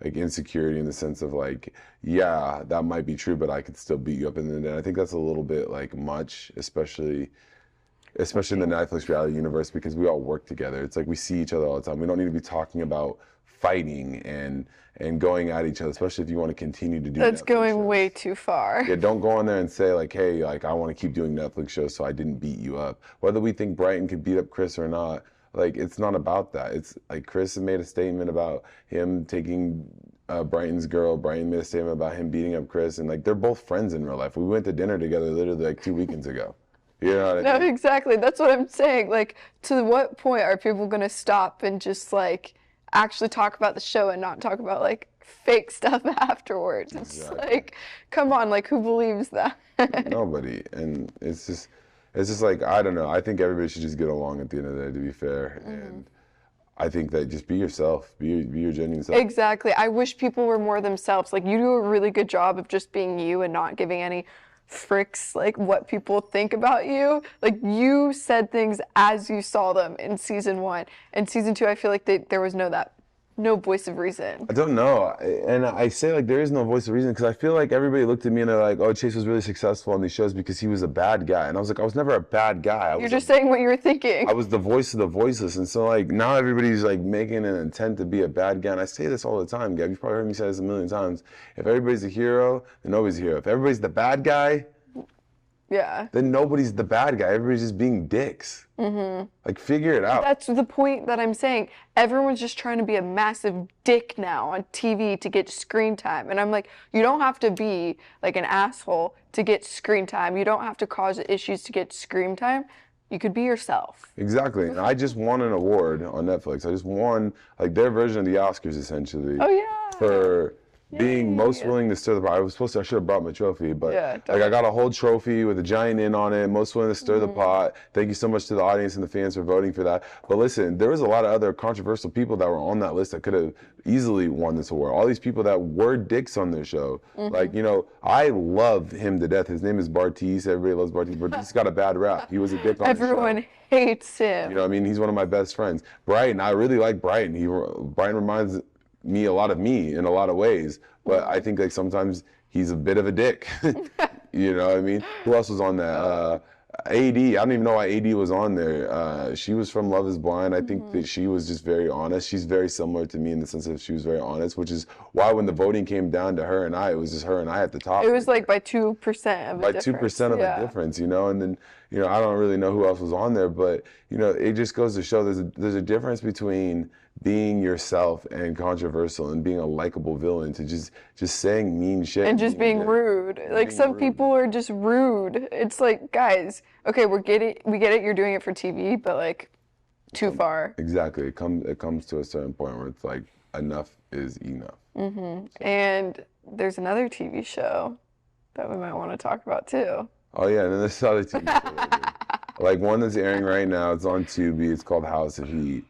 A: insecurity, in the sense of like, yeah, that might be true, but I could still beat you up. And I think that's a little bit like much, especially in the Netflix reality universe, because we all work together. It's like we see each other all the time. We don't need to be talking about fighting and going at each other, especially if you want to continue to do
B: That's
A: Netflix
B: going
A: shows.
B: way too far.
A: Yeah, don't go on there and say like, hey, like I want to keep doing Netflix shows so I didn't beat you up. Whether we think Brighton could beat up Chris or not, like it's not about that. It's like Chris made a statement about him taking Brighton's girl. Brighton made a statement about him beating up Chris, and like they're both friends in real life. We went to dinner together literally like 2 weekends ago. You know what I mean?
B: No, exactly. That's what I'm saying. Like, to what point are people gonna stop and just like actually talk about the show and not talk about like fake stuff afterwards? It's
A: Exactly.
B: like, come on, like who believes that?
A: Nobody. And it's just like, I don't know. I think everybody should just get along at the end of the day, to be fair. And I think that just be yourself, be your genuine self.
B: Exactly. I wish people were more themselves. Like, you do a really good job of just being you and not giving any fricks like what people think about you. Like, you said things as you saw them in season 1. And season 2, I feel like there was no voice of reason.
A: I don't know. And I say like there is no voice of reason, because I feel like everybody looked at me and they're like, oh, Chase was really successful on these shows because he was a bad guy. And I was like, I was never a bad guy.
B: You're just saying what you were thinking.
A: I was the voice of the voiceless. And so like now everybody's like making an intent to be a bad guy. And I say this all the time, Gab. You've probably heard me say this a million times. If everybody's a hero, then nobody's a hero. If everybody's the bad guy,
B: yeah,
A: then nobody's the bad guy. Everybody's just being dicks. Like, figure it out.
B: That's the point that I'm saying. Everyone's just trying to be a massive dick now on TV to get screen time. And I'm like, you don't have to be like an asshole to get screen time. You don't have to cause issues to get screen time. You could be yourself.
A: Exactly. And I just won an award on Netflix. I just won like their version of the Oscars, essentially.
B: Oh, yeah.
A: For being most willing to stir the pot. I should have brought my trophy, but
B: Yeah,
A: like I got a whole trophy with a giant N on it, most willing to stir the pot. Thank you so much to the audience and the fans for voting for that. But listen, there was a lot of other controversial people that were on that list that could have easily won this award. All these people that were dicks on their show. Like, you know, I love him to death. His name is Bartise. Everybody loves Bartise, but he's got a bad rap. He was a dick on the show.
B: Everyone hates him.
A: You know what I mean? He's one of my best friends. Brighton, I really like Brighton. Brighton reminds me a lot of me in a lot of ways, but I think like sometimes he's a bit of a dick. You know what I mean? Who else was on that? AD, I don't even know why AD was on there. She was from Love is Blind. I think that she was just very honest. She's very similar to me in the sense that she was very honest, which is why when the voting came down to her and I, it was just her and I at the top.
B: It was like by 2% of a difference.
A: By 2% of a difference, you know? And then, you know, I don't really know who else was on there, but, you know, it just goes to show there's a difference between being yourself and controversial and being a likable villain to just saying mean shit.
B: And just being rude. Like, some people are just rude. It's like, guys, okay, we get it, you're doing it for TV, but like, too far.
A: Exactly. It comes to a certain point where it's like, enough is enough.
B: So. And there's another TV show that we might want to talk about too.
A: Oh yeah, and then there's other TV shows. Like one that's airing right now, it's on Tubi, it's called House of Heat.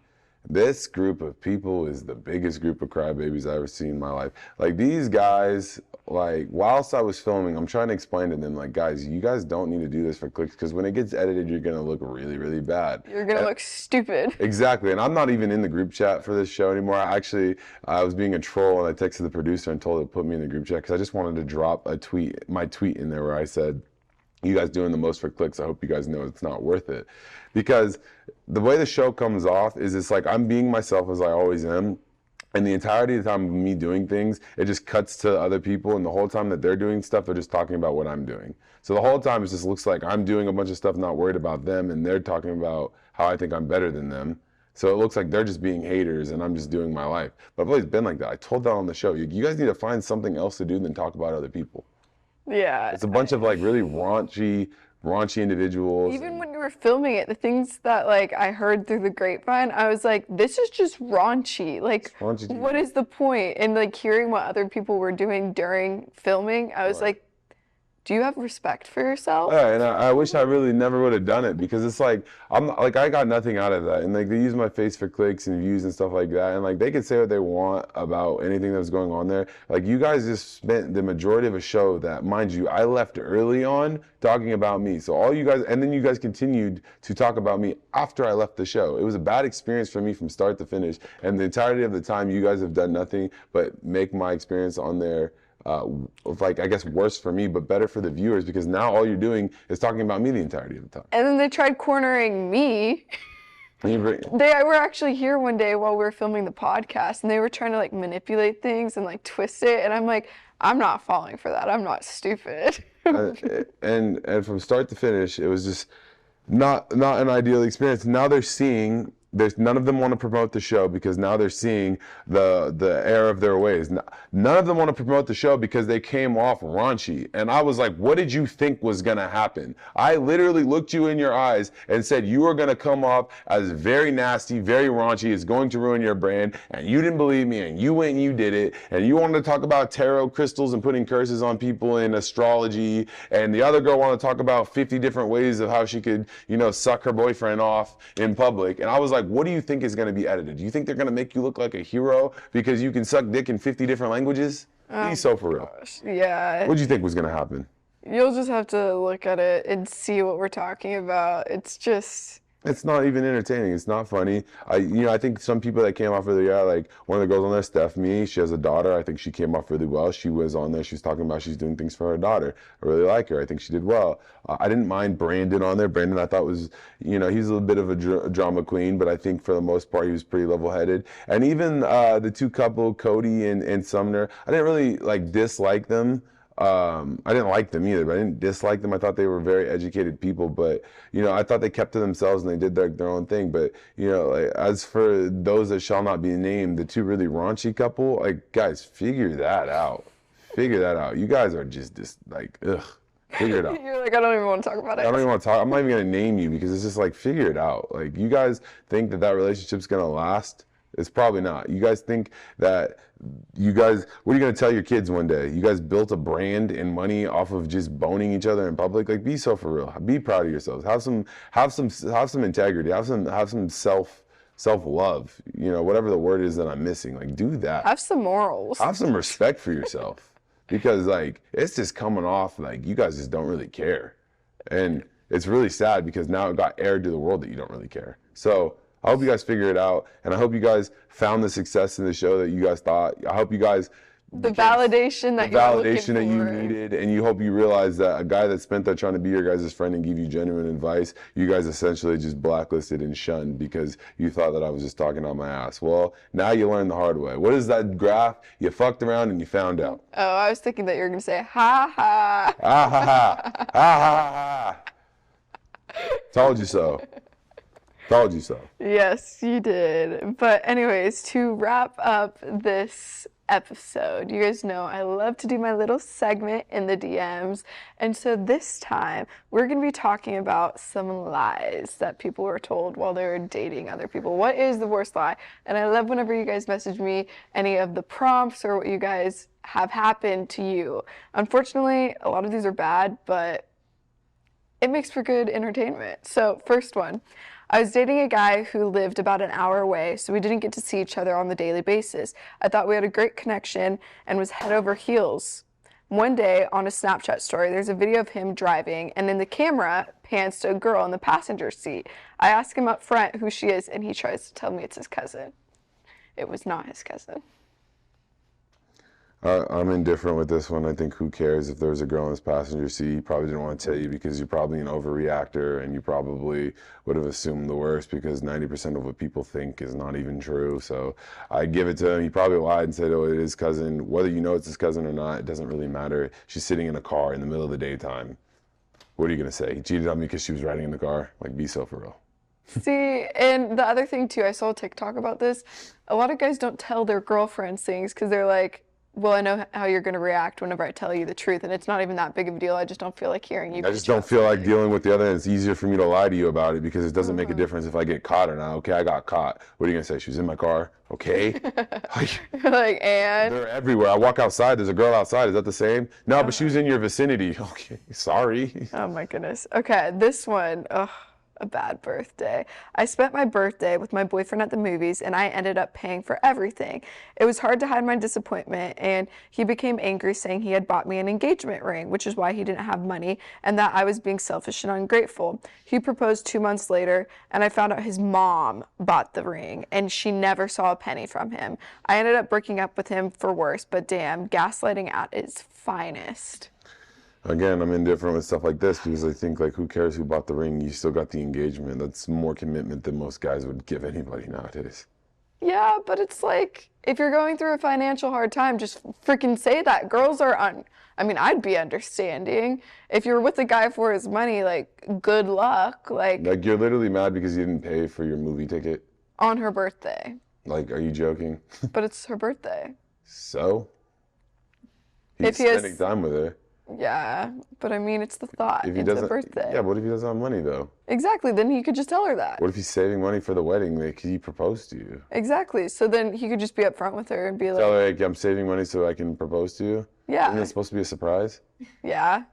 A: This group of people is the biggest group of crybabies I've ever seen in my life. Like these guys, like whilst I was filming, I'm trying to explain to them, like, guys, you guys don't need to do this for clicks, because when it gets edited, you're gonna look really, really bad.
B: You're gonna look stupid.
A: Exactly, and I'm not even in the group chat for this show anymore. I was being a troll, and I texted the producer and told her to put me in the group chat, because I just wanted to drop my tweet in there where I said, you guys doing the most for clicks, I hope you guys know it's not worth it. Because the way the show comes off is it's like I'm being myself as I always am, and the entirety of the time of me doing things, it just cuts to other people, and the whole time that they're doing stuff, they're just talking about what I'm doing. So the whole time it just looks like I'm doing a bunch of stuff, not worried about them, and they're talking about how I think I'm better than them. So it looks like they're just being haters and I'm just doing my life. But I've always been like that. I told that on the show. You guys need to find something else to do than talk about other people.
B: Yeah.
A: It's a bunch of like really raunchy individuals.
B: Even when you were filming it, the things that like I heard through the grapevine, I was like, this is just raunchy. Like, what is the point? And like hearing what other people were doing during filming, I was like, Do you have respect for yourself?
A: Yeah, and I wish I really never would have done it, because it's like, I got nothing out of that, and like they use my face for clicks and views and stuff like that, and like they could say what they want about anything that was going on there. Like, you guys just spent the majority of a show that, mind you, I left early on talking about me. So all you guys, and then you guys continued to talk about me after I left the show. It was a bad experience for me from start to finish, and the entirety of the time you guys have done nothing but make my experience on there like, I guess, worse for me, but better for the viewers, because now all you're doing is talking about me the entirety of the time.
B: And then they tried cornering me. They were actually here one day while we were filming the podcast, and they were trying to like manipulate things and like twist it, and I'm like, I'm not falling for that. I'm not stupid.
A: and from start to finish, it was just not an ideal experience. Now they're seeing. None of them want to promote the show because now they're seeing the error of their ways. None of them want to promote the show because they came off raunchy. And I was like, what did you think was going to happen? I literally looked you in your eyes and said, you are going to come off as very nasty, very raunchy. It's going to ruin your brand. And you didn't believe me, and you went and you did it. And you wanted to talk about tarot crystals and putting curses on people in astrology. And the other girl wanted to talk about 50 different ways of how she could, suck her boyfriend off in public. And I was like, what do you think is going to be edited? Do you think they're going to make you look like a hero because you can suck dick in 50 different languages? Be so for real.
B: Yeah.
A: What do you think was going to happen?
B: You'll just have to look at it and see what we're talking about.
A: It's not even entertaining. It's not funny. I think some people that came off really, like one of the girls on there, Stephanie, she has a daughter. I think she came off really well. She was on there. She was talking about she's doing things for her daughter. I really like her. I think she did well. I didn't mind Brandon on there. Brandon, I thought was, he's a little bit of a drama queen, but I think for the most part, he was pretty level-headed. And even the two couple, Cody and Sumner, I didn't really dislike them. I didn't like them either, but I didn't dislike them. I thought they were very educated people, but I thought they kept to themselves and they did their own thing. But as for those that shall not be named, the two really raunchy couple, guys, figure that out. Figure that out. You guys are just ugh. Figure it out.
B: You're like, I don't even want to talk about it.
A: I don't even want to talk. I'm not even gonna name you because it's just figure it out. You guys think that relationship's gonna last? It's probably not. You guys think that what are you going to tell your kids one day? You guys built a brand and money off of just boning each other in public? Be so for real. Be proud of yourselves. Have some integrity. Have some self-love. Whatever the word is that I'm missing. Do that.
B: Have some morals.
A: Have some respect for yourself. Because it's just coming off you guys just don't really care. And it's really sad because now it got aired to the world that you don't really care. So I hope you guys figure it out, and I hope you guys found the success in the show that you guys thought. I hope you guys
B: the validation that
A: you needed, and you hope you realize that a guy that spent that trying to be your guys' friend and give you genuine advice, you guys essentially just blacklisted and shunned because you thought that I was just talking on my ass. Well, now you learned the hard way. What is that graph? You fucked around and you found out.
B: Oh, I was thinking that you were going to say, ha ha.
A: Ha ha ha. Ha ha ha. Told you so. Told you so.
B: Yes, you did. But anyways, to wrap up this episode, you guys know I love to do my little segment in the DMs. And so this time, we're going to be talking about some lies that people were told while they were dating other people. What is the worst lie? And I love whenever you guys message me any of the prompts or what you guys have happened to you. Unfortunately, a lot of these are bad, but it makes for good entertainment. So first one. I was dating a guy who lived about an hour away, so we didn't get to see each other on the daily basis. I thought we had a great connection and was head over heels. One day on a Snapchat story, there's a video of him driving, and then the camera pans to a girl in the passenger seat. I ask him up front who she is, and he tries to tell me it's his cousin. It was not his cousin.
A: I'm indifferent with this one. I think who cares if there was a girl in his passenger seat? He probably didn't want to tell you because you're probably an overreactor and you probably would have assumed the worst because 90% of what people think is not even true. So I give it to him. He probably lied and said, oh, it is cousin. Whether you know it's his cousin or not, it doesn't really matter. She's sitting in a car in the middle of the daytime. What are you going to say? He cheated on me because she was riding in the car? Be so for real.
B: See, and the other thing too, I saw a TikTok about this. A lot of guys don't tell their girlfriends things because they're like, well, I know how you're going to react whenever I tell you the truth, and it's not even that big of a deal. I just don't feel like hearing you.
A: I just don't feel like dealing with the other, and it's easier for me to lie to you about it because it doesn't make a difference if I get caught or not. Okay, I got caught. What are you going to say? She was in my car. Okay.
B: Like, and?
A: They're everywhere. I walk outside. There's a girl outside. Is that the same? No, but she was in your vicinity. Okay, sorry.
B: Oh, my goodness. Okay, this one. Ugh. A bad birthday. I spent my birthday with my boyfriend at the movies and I ended up paying for everything. It was hard to hide my disappointment and he became angry saying he had bought me an engagement ring, which is why he didn't have money and that I was being selfish and ungrateful. He proposed 2 months later and I found out his mom bought the ring and she never saw a penny from him. I ended up breaking up with him for worse, but damn, gaslighting at its finest.
A: Again, I'm indifferent with stuff like this because I think, like, who cares who bought the ring? You still got the engagement. That's more commitment than most guys would give anybody nowadays.
B: Yeah, but it's like, if you're going through a financial hard time, just freaking say that. Girls are I mean, I'd be understanding. If you're with a guy for his money, like, good luck. Like,
A: you're literally mad because you didn't pay for your movie ticket?
B: On her birthday.
A: Like, are you joking?
B: But it's her birthday.
A: So? He's spending time with her.
B: Yeah, but I mean, it's the thought. It's a birthday.
A: Yeah, but what if he doesn't have money, though?
B: Exactly, then he could just tell her that.
A: What if he's saving money for the wedding? Like, he proposed to you.
B: Exactly, so then he could just be upfront with her and be like...
A: Tell her, like, I'm saving money so I can propose to you?
B: Yeah.
A: Isn't it supposed to be a surprise?
B: Yeah,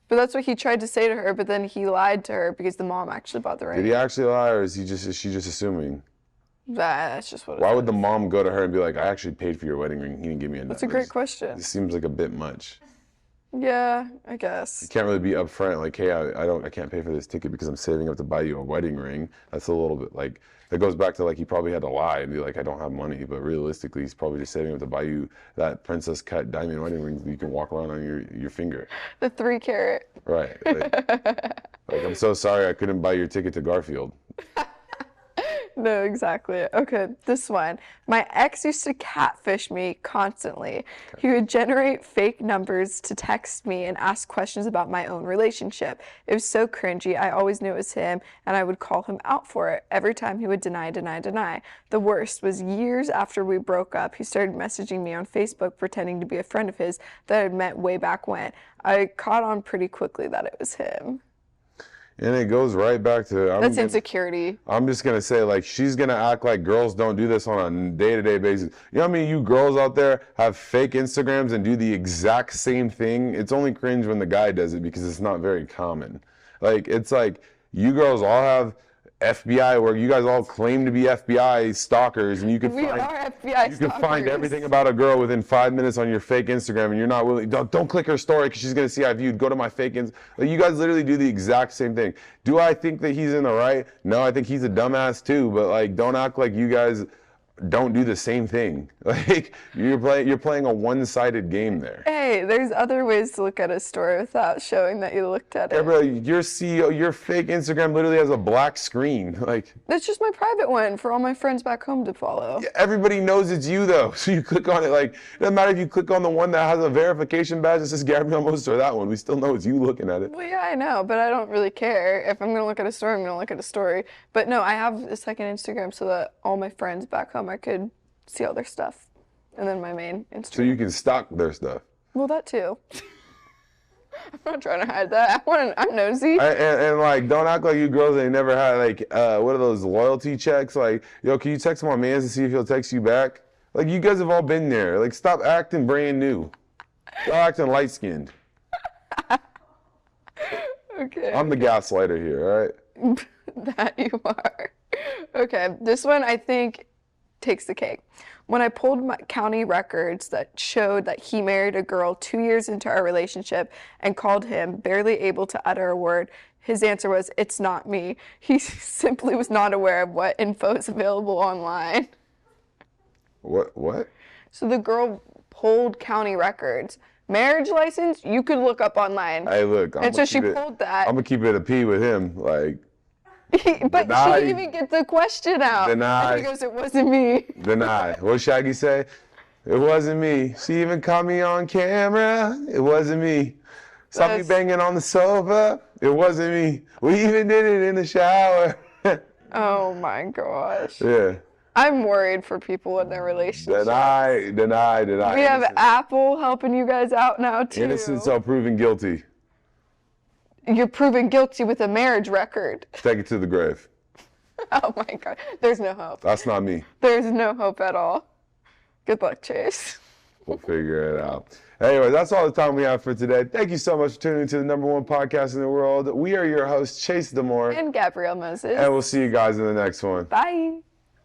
B: but that's what he tried to say to her, but then he lied to her because the mom actually bought the ring.
A: Did he actually lie, or is she just assuming?
B: That's just what it
A: Why would the mom go to her and be like, I actually paid for your wedding ring, he didn't give me a necklace?
B: That's a great question.
A: It seems like a bit much.
B: Yeah, I guess.
A: You can't really be upfront, like, hey, I can't pay for this ticket because I'm saving up to buy you a wedding ring. That's a little bit like, that goes back to, like, he probably had to lie and be like, I don't have money, but realistically, he's probably just saving up to buy you that princess cut diamond wedding ring that you can walk around on your finger.
B: The 3 carat.
A: Right. Like, I'm so sorry I couldn't buy your ticket to Garfield.
B: No, exactly. Okay, this one. My ex used to catfish me constantly. He would generate fake numbers to text me and ask questions about my own relationship. It was so cringy. I always knew it was him, and I would call him out for it. Every time he would deny. The worst was years after we broke up, he started messaging me on Facebook pretending to be a friend of his that I'd met way back when. I caught on pretty quickly that it was him.
A: And it goes right back to...
B: That's insecurity.
A: I'm just going to say, like, she's going to act like girls don't do this on a day-to-day basis. You know how many of you girls out there have fake Instagrams and do the exact same thing? It's only cringe when the guy does it because it's not very common. Like, it's like, you girls all have FBI, where you guys all claim to be FBI stalkers, and you can find everything about a girl within 5 minutes on your fake Instagram, and you're not willing. Don't click her story because she's gonna see I viewed. Go to my fake Like, you guys literally do the exact same thing. Do I think that he's in the right? No, I think he's a dumbass too. But, like, don't act like you guys don't do the same thing. Like, you're playing a one-sided game there.
B: Hey, there's other ways to look at a story without showing that you looked at it.
A: Yeah, bro, your fake Instagram literally has a black screen. Like,
B: that's just my private one for all my friends back home to follow.
A: Everybody knows it's you, though. So you click on it. Like, it doesn't matter if you click on the one that has a verification badge that says Gabrielle Most or that one. We still know it's you looking at it.
B: Well, yeah, I know, but I don't really care. If I'm gonna look at a story, I'm gonna look at a story. But no, I have a second Instagram so that all my friends back home, I could see all their stuff. And then my main Instagram. So
A: you can stalk their stuff.
B: Well, that too. I'm not trying to hide that. I'm nosy.
A: And like, don't act like you girls ain't never had, like, what are those loyalty checks? Like, yo, can you text my man to see if he'll text you back? Like, you guys have all been there. Like, stop acting brand new. Stop acting light-skinned.
B: Okay.
A: I'm the gaslighter here, all right?
B: That you are. Okay, this one I think takes the cake. When I pulled my county records that showed that he married a girl 2 years into our relationship and called him, barely able to utter a word, his answer was, "It's not me." He simply was not aware of what info is available online.
A: What?
B: So the girl pulled county records. Marriage license, you could look up online.
A: Hey, look.
B: And so she pulled that.
A: I'm going to keep it a P with him. Like,
B: but she didn't even get the question out.
A: Deny.
B: And he goes, "It wasn't me."
A: Deny. What Shaggy say? It wasn't me. She even caught me on camera. It wasn't me. Saw me banging on the sofa. It wasn't me. We even did it in the shower.
B: Oh my gosh.
A: Yeah.
B: I'm worried for people in their relationships.
A: Deny.
B: We have Apple helping you guys out now, too.
A: Innocent until proven guilty.
B: You're proven guilty with a marriage record.
A: Take it to the grave.
B: Oh, my God. There's no hope.
A: That's not me.
B: There's no hope at all. Good luck, Chase.
A: We'll figure it out. Anyway, that's all the time we have for today. Thank you so much for tuning into the #1 podcast in the world. We are your hosts, Chase demoor.
B: And Gabrielle Moses.
A: And we'll see you guys in the next one.
B: Bye.